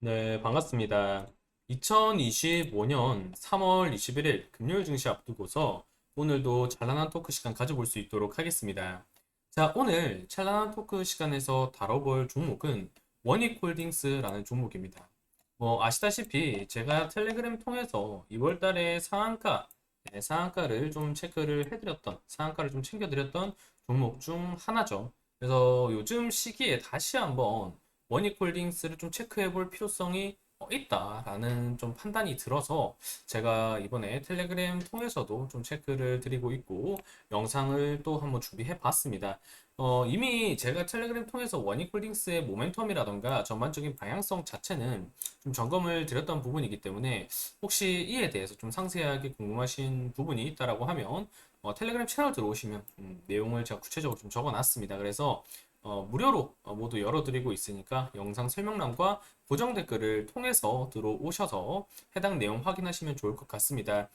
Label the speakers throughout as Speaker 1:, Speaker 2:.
Speaker 1: 네, 반갑습니다. 2025년 3월 21일 금요일 증시 앞두고서 오늘도 찬란한 토크 시간 가져볼 수 있도록 하겠습니다. 자, 오늘 찬란한 토크 시간에서 다뤄볼 종목은 원익홀딩스라는 종목입니다. 뭐 아시다시피 제가 텔레그램 통해서 2월 달에 상한가를 좀 체크를 해드렸던, 상한가를 좀 챙겨드렸던 종목 중 하나죠. 그래서 요즘 시기에 다시 한번 원익홀딩스를 좀 체크해 볼 필요성이 있다라는 좀 판단이 들어서 제가 이번에 텔레그램 통해서도 좀 체크를 드리고 있고 영상을 또 한번 준비해 봤습니다. 이미 제가 텔레그램 통해서 원익홀딩스의 모멘텀이라던가 전반적인 방향성 자체는 좀 점검을 드렸던 부분이기 때문에 혹시 이에 대해서 좀 상세하게 궁금하신 부분이 있다라고 하면 텔레그램 채널 들어오시면 내용을 제가 구체적으로 좀 적어 놨습니다. 그래서 무료로 모두 열어드리고 있으니까 영상 설명란과 고정 댓글을 통해서 들어오셔서 해당 내용 확인하시면 좋을 것 같습니다.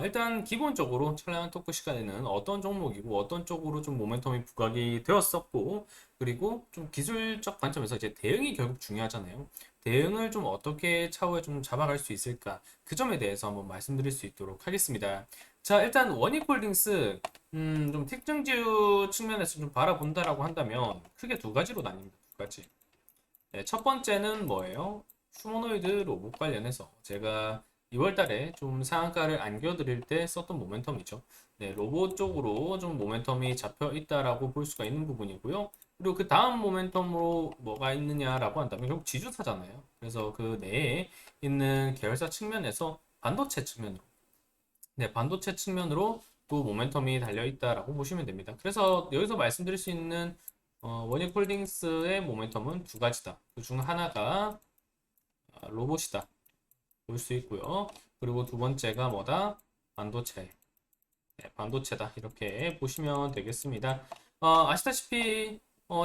Speaker 1: 일단 기본적으로 찰나한 토크 시간에는 어떤 종목이고 어떤 쪽으로 좀 모멘텀이 부각이 되었었고 그리고 좀 기술적 관점에서 이제 대응이 결국 중요하잖아요. 대응을 좀 어떻게 차후에 좀 잡아갈 수 있을까 그 점에 대해서 한번 말씀드릴 수 있도록 하겠습니다. 자, 일단 원익홀딩스 좀 특정지수 측면에서 좀 바라본다라고 한다면 크게 두 가지로 나뉩니다. 두 가지. 네, 첫 번째는 뭐예요? 휴머노이드 로봇 관련해서 제가 2월 달에 좀 상한가를 안겨드릴 때 썼던 모멘텀이죠. 네, 로봇 쪽으로 좀 모멘텀이 잡혀 있다라고 볼 수가 있는 부분이고요. 그리고 그 다음 모멘텀으로 뭐가 있느냐라고 한다면 결국 지주사잖아요. 그래서 그 내에 있는 계열사 측면에서 반도체 측면으로 네, 반도체 측면으로 또 모멘텀이 달려 있다라고 보시면 됩니다. 그래서 여기서 말씀드릴 수 있는 원익홀딩스의 모멘텀은 두 가지다. 그 중 하나가 로봇이다. 볼 수 있고요. 그리고 두 번째가 뭐다? 반도체. 네, 반도체다. 이렇게 보시면 되겠습니다. 아시다시피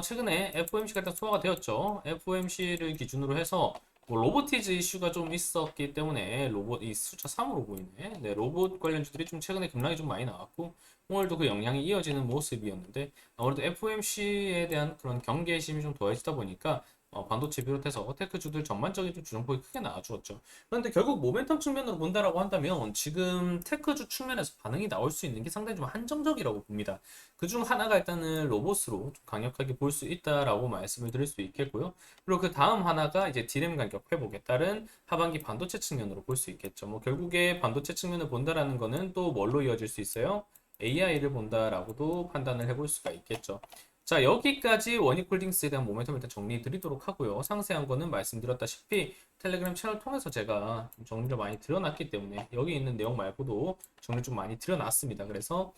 Speaker 1: 최근에 FOMC가 일단 소화가 되었죠. FOMC를 기준으로 해서 뭐 로보티즈 이슈가 좀 있었기 때문에 로봇 이 숫자 3으로 보이네. 네, 로봇 관련주들이 좀 최근에 급락이 좀 많이 나왔고 오늘도 그 영향이 이어지는 모습이었는데 아무래도 FOMC에 대한 그런 경계심이 좀 더해지다 보니까 반도체 비롯해서 테크주들 전반적인 좀 주정폭이 크게 나와주었죠. 그런데 결국 모멘텀 측면으로 본다라고 한다면 지금 테크주 측면에서 반응이 나올 수 있는 게 상당히 좀 한정적이라고 봅니다. 그 중 하나가 일단은 로봇으로 좀 강력하게 볼 수 있다라고 말씀을 드릴 수 있겠고요. 그리고 그 다음 하나가 이제 디램 간격 회복에 따른 하반기 반도체 측면으로 볼 수 있겠죠. 뭐 결국에 반도체 측면을 본다라는 거는 또 뭘로 이어질 수 있어요? AI를 본다라고도 판단을 해볼 수가 있겠죠. 자, 여기까지 원익홀딩스에 대한 모멘텀을 일단 정리해 드리도록 하고요. 상세한 거는 말씀드렸다시피 텔레그램 채널 통해서 제가 좀 정리를 많이 드려놨기 때문에 여기 있는 내용 말고도 정리 좀 많이 드려놨습니다. 그래서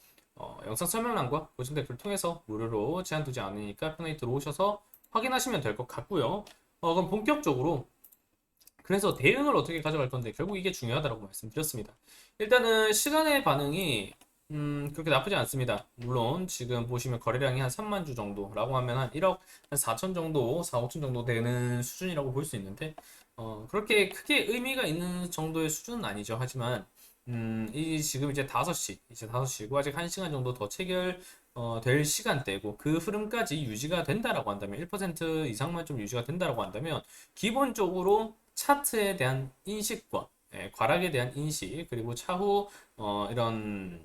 Speaker 1: 영상 설명란과 고정 댓글 통해서 무료로 제한 두지 않으니까 편하게 들어오셔서 확인하시면 될 것 같고요. 그럼 본격적으로 그래서 대응을 어떻게 가져갈 건데 결국 이게 중요하다고 말씀드렸습니다. 일단은 시간의 반응이 그렇게 나쁘지 않습니다. 물론 지금 보시면 거래량이 한 3만 주 정도라고 하면 한 1억 한 4천 정도, 4, 5천 정도 되는 수준이라고 볼 수 있는데 그렇게 크게 의미가 있는 정도의 수준은 아니죠. 하지만 이 지금 이제 5시고 아직 1시간 정도 더 체결 될 시간대고 그 흐름까지 유지가 된다라고 한다면 1% 이상만 좀 유지가 된다라고 한다면 기본적으로 차트에 대한 인식과 과락에 대한 인식 그리고 차후 이런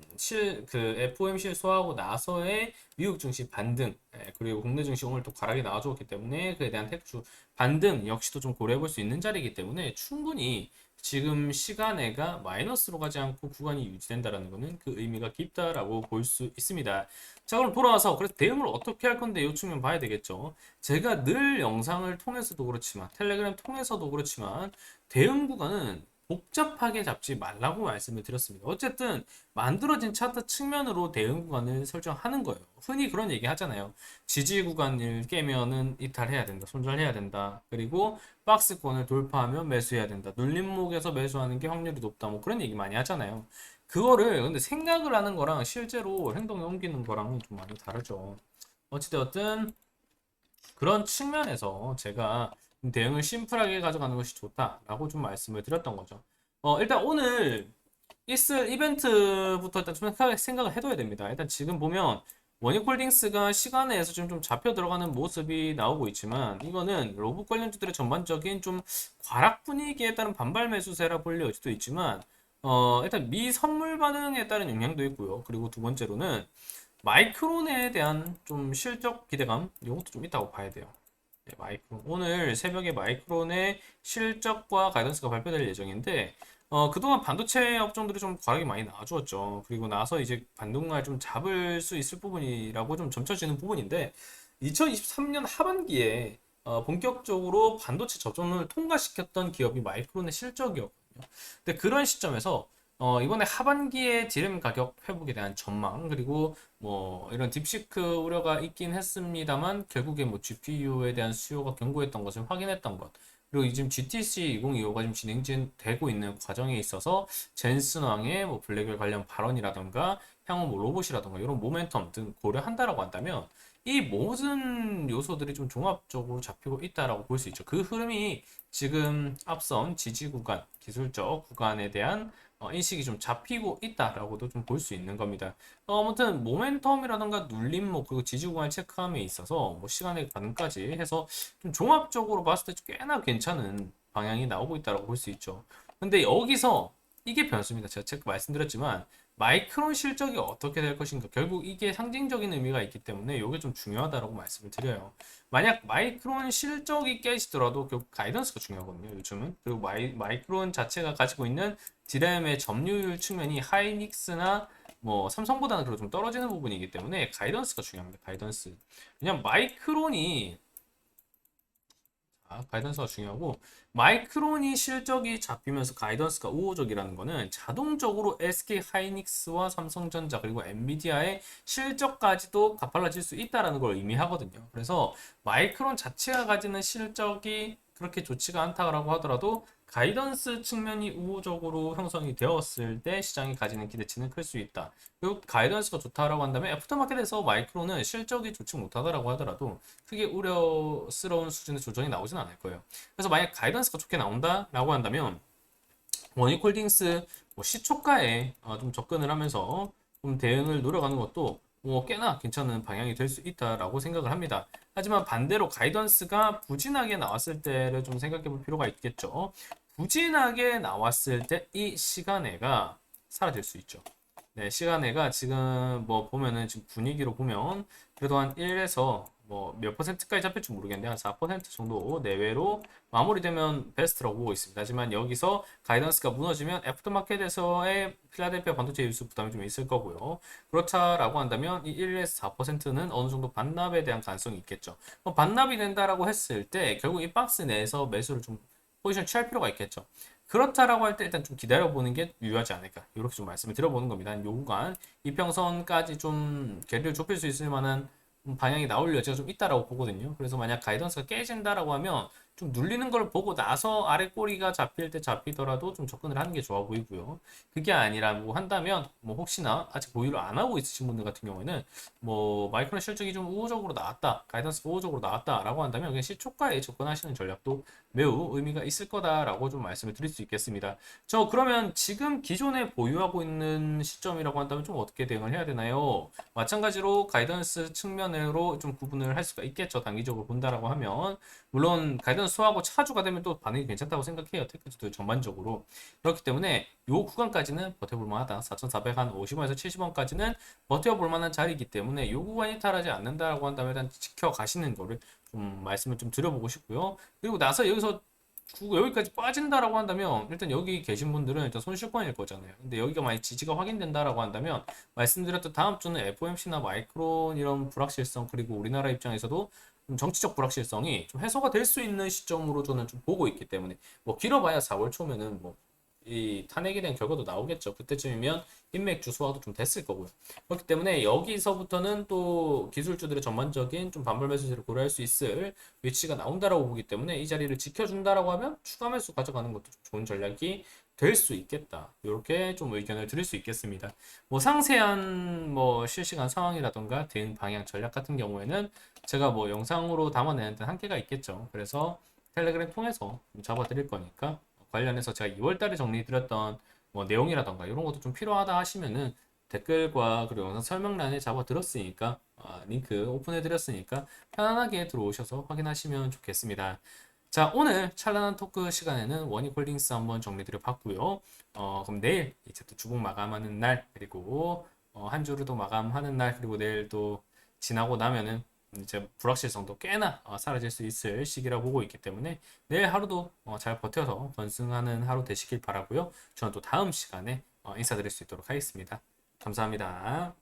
Speaker 1: 그 FOMC 소화하고 나서의 미국 증시 반등 그리고 국내 증시 오늘 또 과락이 나와줬기 때문에 그에 대한 택주 반등 역시도 좀 고려해 볼 수 있는 자리이기 때문에 충분히 지금 시간애가 마이너스로 가지 않고 구간이 유지된다라는 것은 그 의미가 깊다라고 볼 수 있습니다. 자, 그럼 돌아와서 그래서 대응을 어떻게 할 건데 이 측면 봐야 되겠죠. 제가 늘 영상을 통해서도 그렇지만 텔레그램 통해서도 그렇지만 대응 구간은 복잡하게 잡지 말라고 말씀을 드렸습니다. 어쨌든 만들어진 차트 측면으로 대응 구간을 설정하는 거예요. 흔히 그런 얘기 하잖아요. 지지 구간을 깨면은 이탈해야 된다. 손절해야 된다. 그리고 박스권을 돌파하면 매수해야 된다. 눌림목에서 매수하는 게 확률이 높다. 뭐 그런 얘기 많이 하잖아요. 그거를 근데 생각을 하는 거랑 실제로 행동에 옮기는 거랑은 좀 많이 다르죠. 어찌되었든 그런 측면에서 제가 대응을 심플하게 가져가는 것이 좋다라고 좀 말씀을 드렸던 거죠. 일단 오늘 있을 이벤트부터 일단 좀 생각을 해둬야 됩니다. 일단 지금 보면 원익홀딩스가 시간에서 지금 좀 잡혀 들어가는 모습이 나오고 있지만 이거는 로봇 관련주들의 전반적인 좀 과락 분위기에 따른 반발 매수세라 볼릴 수도 있지만 일단 미 선물 반응에 따른 영향도 있고요. 그리고 두 번째로는 마이크론에 대한 좀 실적 기대감 이것도 좀 있다고 봐야 돼요. 네, 마이크론. 오늘 새벽에 마이크론의 실적과 가이던스가 발표될 예정인데 그동안 반도체 업종들이 좀 과락이 많이 나와주었죠. 그리고 나서 이제 반등을 좀 잡을 수 있을 부분이라고 좀 점쳐지는 부분인데 2023년 하반기에 본격적으로 반도체 접종을 통과시켰던 기업이 마이크론의 실적이었거든요. 근데 그런 시점에서 이번에 하반기에 디램 가격 회복에 대한 전망 그리고 뭐 이런 딥시크 우려가 있긴 했습니다만 결국에 뭐 GPU에 대한 수요가 견고했던 것을 확인했던 것 그리고 지금 GTC 2025가 지금 진행되고 있는 과정에 있어서 젠슨왕의 뭐 블랙웰 관련 발언이라던가 향후 뭐 로봇이라던가 이런 모멘텀 등 고려한다라고 한다면 이 모든 요소들이 좀 종합적으로 잡히고 있다라고 볼 수 있죠. 그 흐름이 지금 앞선 지지 구간, 기술적 구간에 대한 인식이 좀 잡히고 있다라고도 좀 볼 수 있는 겁니다. 아무튼 모멘텀이라던가 눌림목 그리고 지지 구간을 체크함에 있어서 뭐 시간의 반응까지 해서 좀 종합적으로 봤을 때 꽤나 괜찮은 방향이 나오고 있다고 볼 수 있죠. 근데 여기서 이게 변수입니다. 제가 체크 말씀드렸지만 마이크론 실적이 어떻게 될 것인가 결국 이게 상징적인 의미가 있기 때문에 이게 좀 중요하다고 말씀을 드려요. 만약 마이크론 실적이 깨지더라도 결국 가이던스가 중요하거든요. 요즘은 그리고 마이크론 자체가 가지고 있는 디램의 점유율 측면이 하이닉스나 뭐 삼성보다는 그래도 좀 떨어지는 부분이기 때문에 가이던스가 중요합니다. 가이던스. 왜냐면 마이크론이 가이던스가 중요하고 마이크론이 실적이 잡히면서 가이던스가 우호적이라는 거는 자동적으로 SK 하이닉스와 삼성전자 그리고 엔비디아의 실적까지도 가팔라질 수 있다는 걸 의미하거든요. 그래서 마이크론 자체가 가지는 실적이 그렇게 좋지가 않다고 하더라도 가이던스 측면이 우호적으로 형성이 되었을 때 시장이 가지는 기대치는 클 수 있다. 그리고 가이던스가 좋다라고 한다면 애프터마켓에서 마이크론은 실적이 좋지 못하다라고 하더라도 크게 우려스러운 수준의 조정이 나오진 않을 거예요. 그래서 만약 가이던스가 좋게 나온다라고 한다면 원익홀딩스 뭐 시초가에 좀 접근을 하면서 좀 대응을 노려가는 것도 뭐 꽤나 괜찮은 방향이 될 수 있다라고 생각을 합니다. 하지만 반대로 가이던스가 부진하게 나왔을 때를 좀 생각해 볼 필요가 있겠죠. 부진하게 나왔을 때 이 시간애가 사라질 수 있죠. 네, 시간애가 지금 뭐 보면은 지금 분위기로 보면 그래도 한 1에서 뭐 몇 퍼센트까지 잡힐지 모르겠는데 한 4% 정도 내외로 마무리되면 베스트라고 보고 있습니다. 하지만 여기서 가이던스가 무너지면 애프터마켓에서의 필라델피아 반도체 유수 부담이 좀 있을 거고요. 그렇다라고 한다면 이 1에서 4%는 어느 정도 반납에 대한 가능성이 있겠죠. 반납이 된다라고 했을 때 결국 이 박스 내에서 매수를 좀 포지션 취할 필요가 있겠죠. 그렇다라고 할 때 일단 좀 기다려보는 게 유효하지 않을까 이렇게 좀 말씀을 드려보는 겁니다. 요 구간 이평선까지 좀 괴리를 좁힐 수 있을 만한 방향이 나올 여지가 좀 있다라고 보거든요. 그래서 만약 가이던스가 깨진다라고 하면 좀 눌리는 걸 보고 나서 아래 꼬리가 잡힐 때 잡히더라도 좀 접근을 하는 게 좋아 보이고요. 그게 아니라고 한다면 뭐 혹시나 아직 보유를 안 하고 있으신 분들 같은 경우에는 뭐 마이크론 실적이 좀 우호적으로 나왔다, 가이던스가 우호적으로 나왔다라고 한다면 그냥 시초가에 접근하시는 전략도 매우 의미가 있을 거다라고 좀 말씀을 드릴 수 있겠습니다. 저 그러면 지금 기존에 보유하고 있는 시점이라고 한다면 좀 어떻게 대응을 해야 되나요? 마찬가지로 가이던스 측면으로 좀 구분을 할 수가 있겠죠. 단기적으로 본다라고 하면 물론 가이던스 소하고 차주가 되면 또 반응이 괜찮다고 생각해요. 테크주도 전반적으로 그렇기 때문에 요 구간까지는 버텨볼 만하다. 4,450원에서 70원까지는 버텨볼 만한 자리이기 때문에 요 구간이 이탈하지 않는다라고 한다면 일단 지켜가시는 거를 좀 말씀을 좀 드려보고 싶고요. 그리고 나서 여기서 여기까지 빠진다라고 한다면 일단 여기 계신 분들은 일단 손실권일 거잖아요. 근데 여기가 만약 지지가 확인된다라고 한다면 말씀드렸던 다음 주는 FOMC나 마이크론 이런 불확실성 그리고 우리나라 입장에서도 좀 정치적 불확실성이 좀 해소가 될 수 있는 시점으로 저는 좀 보고 있기 때문에 뭐 길어봐야 4월 초면은 뭐 이 탄핵에 대한 결과도 나오겠죠. 그때쯤이면 인맥 주소화도 좀 됐을 거고요. 그렇기 때문에 여기서부터는 또 기술주들의 전반적인 좀 반발 매수세를 고려할 수 있을 위치가 나온다라고 보기 때문에 이 자리를 지켜준다라고 하면 추가 매수 가져가는 것도 좀 좋은 전략이 될 수 있겠다. 이렇게 좀 의견을 드릴 수 있겠습니다. 뭐 상세한 뭐 실시간 상황이라던가 대응 방향 전략 같은 경우에는 제가 뭐 영상으로 담아내는 데 한계가 있겠죠. 그래서 텔레그램 통해서 좀 잡아드릴 거니까 관련해서 제가 2월달에 정리드렸던 뭐 내용이라던가 이런 것도 좀 필요하다 하시면은 댓글과 그리고 영상 설명란에 잡아들었으니까 링크 오픈해 드렸으니까 편안하게 들어오셔서 확인하시면 좋겠습니다. 자, 오늘 찬란한 토크 시간에는 원익홀딩스 한번 정리 드려 봤고요. 그럼 내일 이제 또 주봉 마감하는 날, 그리고 한 주를 또 마감하는 날, 그리고 내일 또 지나고 나면은 이제 불확실성도 꽤나 사라질 수 있을 시기라 보고 있기 때문에 내일 하루도 잘 버텨서 건승하는 하루 되시길 바라고요. 저는 또 다음 시간에 인사드릴 수 있도록 하겠습니다. 감사합니다.